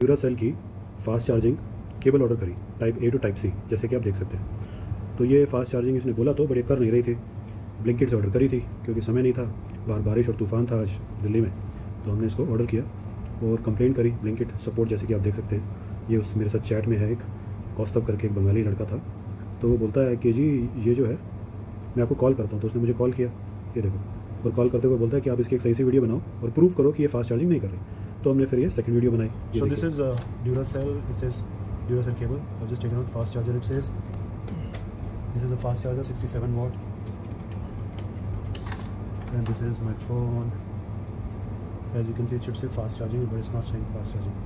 Duracell की fast charging cable order करी type A to type C, जैसे कि आप देख सकते हैं। तो ये फास्ट चार्जिंग इसने बोला तो, बट ये कर नहीं रही थी। ब्लिंकिट से ऑर्डर करी थी क्योंकि समय नहीं था, बाहर बारिश और तूफ़ान था आज दिल्ली में। तो हमने इसको ऑर्डर किया और कंप्लेंट करी ब्लिंकिट सपोर्ट, जैसे कि आप देख सकते हैं। ये उस मेरे साथ चैट में है, एक कौस्तभ करके एक बंगाली लड़का था। तो वो बोलता है कि जी ये जो है मैं आपको कॉल करता हूँ। तो उसने मुझे कॉल किया, ये देखो, और कॉल करते हुए बोलता है कि आप इसकी एक सही सी वीडियो बनाओ और प्रूव करो कि ये फास्ट चार्जिंग नहीं कर रही। तो हमने फिर ये सेकंड वीडियो बनाई। So this is Duracell. It says Duracell cable. I've just taken out fast charger. It says this is a fast charger, 67 watt. And this is my phone. As you can see, it should say fast charging, but it's not saying fast charging.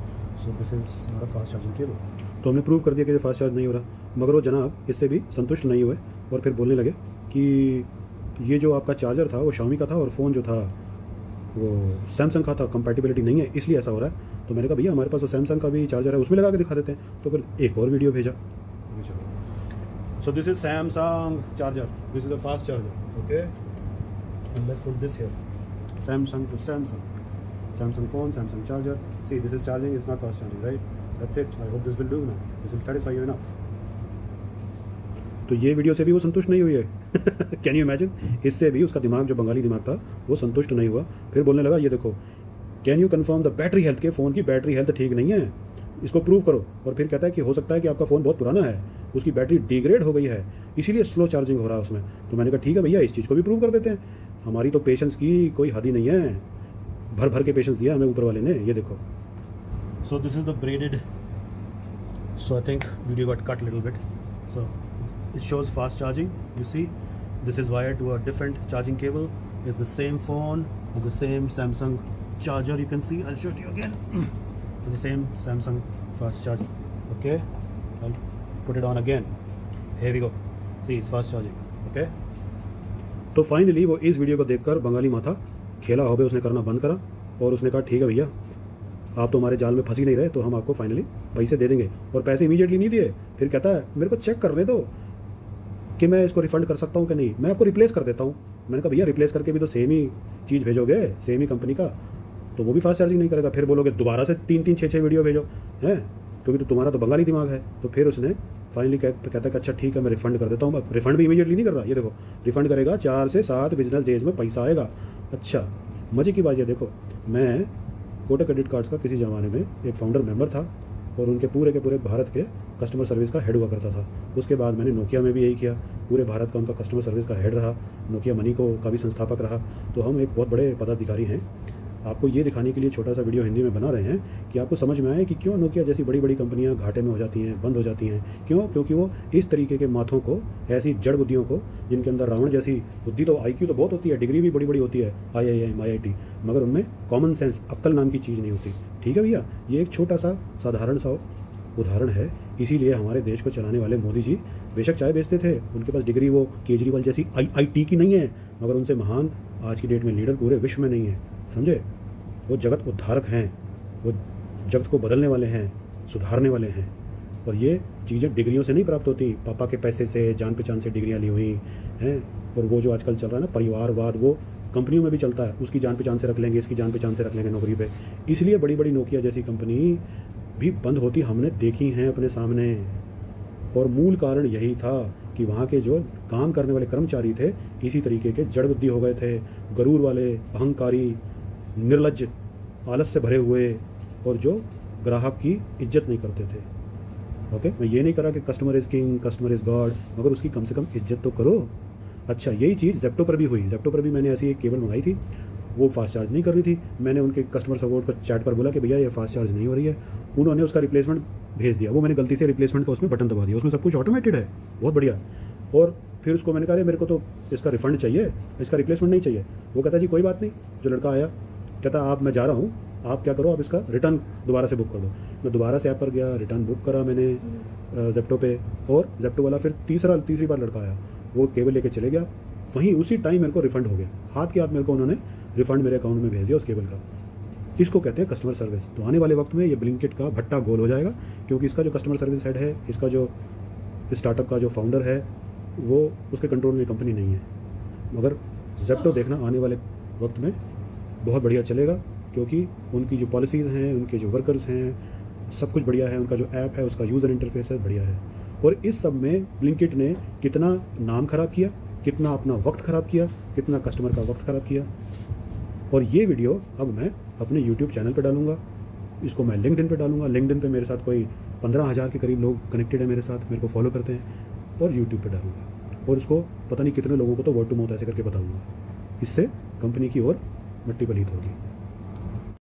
So this is not a fast charging cable. तो हमने prove कर दिया कि ये fast charge नहीं हो रहा, मगर वो जनाब इससे भी संतुष्ट नहीं हुए और फिर बोलने लगे कि ये जो आपका चार्जर था वो Xiaomi का था और फ़ोन जो था वो सैमसंग का था, कंपैटिबिलिटी नहीं है इसलिए ऐसा हो रहा है। तो मैंने कहा भैया हमारे पास तो सैमसंग का भी चार्जर है, उसमें लगा के दिखा देते हैं। तो फिर एक और वीडियो भेजा। So this is Samsung charger. This is a fast charger. Okay. And let's put this here. Samsung to Samsung, Samsung phone, Samsung charger. See, this is charging, it's not fast charging, right? That's it. I hope this will do now. This will satisfy you enough. तो ये video से भी वो संतुष्ट नहीं हुई है। Can you imagine? इससे भी उसका दिमाग, जो बंगाली दिमाग था, वो संतुष्ट नहीं हुआ। फिर बोलने लगा ये देखो, can you confirm the battery health, के फ़ोन की बैटरी हेल्थ ठीक नहीं है, इसको प्रूव करो। और फिर कहता है कि हो सकता है कि आपका फ़ोन बहुत पुराना है, उसकी बैटरी डिग्रेड हो गई है, इसीलिए स्लो चार्जिंग हो रहा है उसमें। तो मैंने कहा ठीक है भैया, इस चीज़ को भी प्रूव कर देते हैं। हमारी तो पेशेंस की कोई हद ही नहीं है, भर भर के पेशेंस दिया हमें ऊपर वाले ने। ये देखो। So this is the braided. So I think video got cut a little bit. So it shows fast charging. You see, this is wired to a different charging cable. It's the same phone, it's the same Samsung charger. You can see. I'll show it to you again. It's the same Samsung fast charger. Okay, I'll put it on again. Here we go. See, it's fast charging. Okay. तो finally वो इस video को देखकर बंगाली माथा खेला हो गया, उसने करना बंद करा और उसने कहा ठीक है भैया, आप तो हमारे जाल में फंसी नहीं रहे, तो हम आपको फाइनली पैसे दे देंगे। और पैसे इमीडिएटली नहीं दिए। फिर कहता है मेरे को चेक करने दो कि मैं इसको रिफ़ंड कर सकता हूँ कि नहीं, मैं आपको रिप्लेस कर देता हूँ। मैंने कहा भैया रिप्लेस करके भी तो सेम ही चीज़ भेजोगे, सेम ही कंपनी का, तो वो भी फास्ट चार्जिंग नहीं करेगा। फिर बोलोगे दोबारा से 3-3, 6-6 वीडियो भेजो, हैं, क्योंकि तो तुम्हारा तो बंगाली दिमाग है। तो फिर उसने फाइनली कहता है कि अच्छा ठीक है मैं रिफ़ंड कर देता हूँ। अब रिफ़ंड भी इमीडिएटली नहीं कर रहा, ये देखो, रिफ़ंड करेगा 4 से 7 बिजनेस डेज में पैसा आएगा। अच्छा मज़े की बात ये देखो, मैं कोटक क्रेडिट कार्ड्स का किसी ज़माने में एक फाउंडर मेंबर था और उनके पूरे के पूरे भारत के कस्टमर सर्विस का हेड हुआ करता था। उसके बाद मैंने नोकिया में भी यही किया, पूरे भारत का उनका कस्टमर सर्विस का हेड रहा, नोकिया मनी को का भी संस्थापक रहा। तो हम एक बहुत बड़े पदाधिकारी हैं। आपको ये दिखाने के लिए छोटा सा वीडियो हिंदी में बना रहे हैं कि आपको समझ में आए कि क्यों नोकिया जैसी बड़ी बड़ी कंपनियां घाटे में हो जाती हैं, बंद हो जाती हैं। क्यों? क्योंकि वो इस तरीके के माथों को, ऐसी जड़ बुद्धियों को, जिनके अंदर रावण जैसी बुद्धि, तो IQ तो बहुत होती है, डिग्री भी बड़ी बड़ी होती है, IIM IIT, मगर उनमें कॉमन सेंस, अक्ल नाम की चीज़ नहीं होती। ठीक है भैया, ये एक छोटा सा साधारण सा उदाहरण है। इसीलिए हमारे देश को चलाने वाले मोदी जी बेशक चाय बेचते थे, उनके पास डिग्री वो केजरीवाल जैसी IIT की नहीं है, मगर उनसे महान आज की डेट में लीडर पूरे विश्व में नहीं है, समझे? वो जगत उद्धारक हैं, वो जगत को बदलने वाले हैं, सुधारने वाले हैं। और ये चीज़ें डिग्रियों से नहीं प्राप्त होती, पापा के पैसे से, जान पहचान से डिग्रियाँ ली हुई हैं। और वो जो आजकल चल रहा है ना परिवारवाद, वो कंपनियों में भी चलता है, उसकी जान पहचान से रख लेंगे, इसकी जान पहचान से रख लेंगे नौकरी पे। इसलिए बड़ी बड़ी नोकिया जैसी कंपनी भी बंद होती हमने देखी हैं अपने सामने। और मूल कारण यही था कि वहाँ के जो काम करने वाले कर्मचारी थे इसी तरीके के जड़ बुद्धि हो गए थे, गरूर वाले, अहंकारी, निर्लज्ज, आलस से भरे हुए, और जो ग्राहक की इज्जत नहीं करते थे। ओके, मैं ये नहीं करा कि customer is king, customer is God, मगर उसकी कम से कम इज्जत तो करो। अच्छा यही चीज़ जेप्टो पर भी हुई। जेप्टो पर भी मैंने ऐसी एक केबल मंगाई थी, वो फास्ट चार्ज नहीं कर रही थी। मैंने उनके कस्टमर सपोर्ट पर चैट पर बोला कि भैया ये फास्ट चार्ज नहीं हो रही है। उन्होंने उसका रिप्लेसमेंट भेज दिया। वो मैंने गलती से रिप्लेसमेंट का उसमें बटन दबा दिया, उसमें सब कुछ ऑटोमेटेड है, बहुत बढ़िया। और फिर उसको मैंने कहा मेरे को तो इसका रिफ़ंड चाहिए, इसका रिप्लेसमेंट नहीं चाहिए। वो कहता जी कोई बात नहीं। जो लड़का आया कहता आप, मैं जा रहा हूँ, आप क्या करो, आप इसका रिटर्न दोबारा से बुक कर दो। मैं दोबारा से ऐप पर गया, रिटर्न बुक करा मैंने जेप्टो पे, और जेप्टो वाला फिर तीसरी बार लड़का आया, वो केबल लेके चले गया। वहीं उसी टाइम मेरे को रिफ़ंड हो गया, हाथ के हाथ मेरे को उन्होंने रिफ़ंड मेरे अकाउंट में भेज दिया उस केबल का। इसको कहते हैं कस्टमर सर्विस। तो आने वाले वक्त में ये ब्लिंकिट का भट्टा गोल हो जाएगा, क्योंकि इसका जो कस्टमर सर्विस हेड है, इसका जो स्टार्टअप का जो फाउंडर है, वो उसके कंट्रोल में कंपनी नहीं है। मगर जेप्टो देखना आने वाले वक्त में बहुत बढ़िया चलेगा, क्योंकि उनकी जो पॉलिसीज़ हैं, उनके जो वर्कर्स हैं, सब कुछ बढ़िया है, उनका जो ऐप है उसका यूज़र इंटरफेस है बढ़िया है। और इस सब में ब्लिंकिट ने कितना नाम ख़राब किया, कितना अपना वक्त ख़राब किया, कितना कस्टमर का वक्त ख़राब किया। और ये वीडियो अब मैं अपने यूट्यूब चैनल पे डालूंगा, इसको मैं लिंक्डइन पे डालूंगा। लिंक्डइन पे मेरे साथ कोई 15,000 के करीब लोग कनेक्टेड है मेरे साथ, मेरे को फॉलो करते हैं। और यूट्यूब पे डालूंगा और इसको पता नहीं कितने लोगों को तो वर्ड टू माउथ ऐसे करके बताऊंगा। इससे कंपनी की और मल्टीपल हित होगी।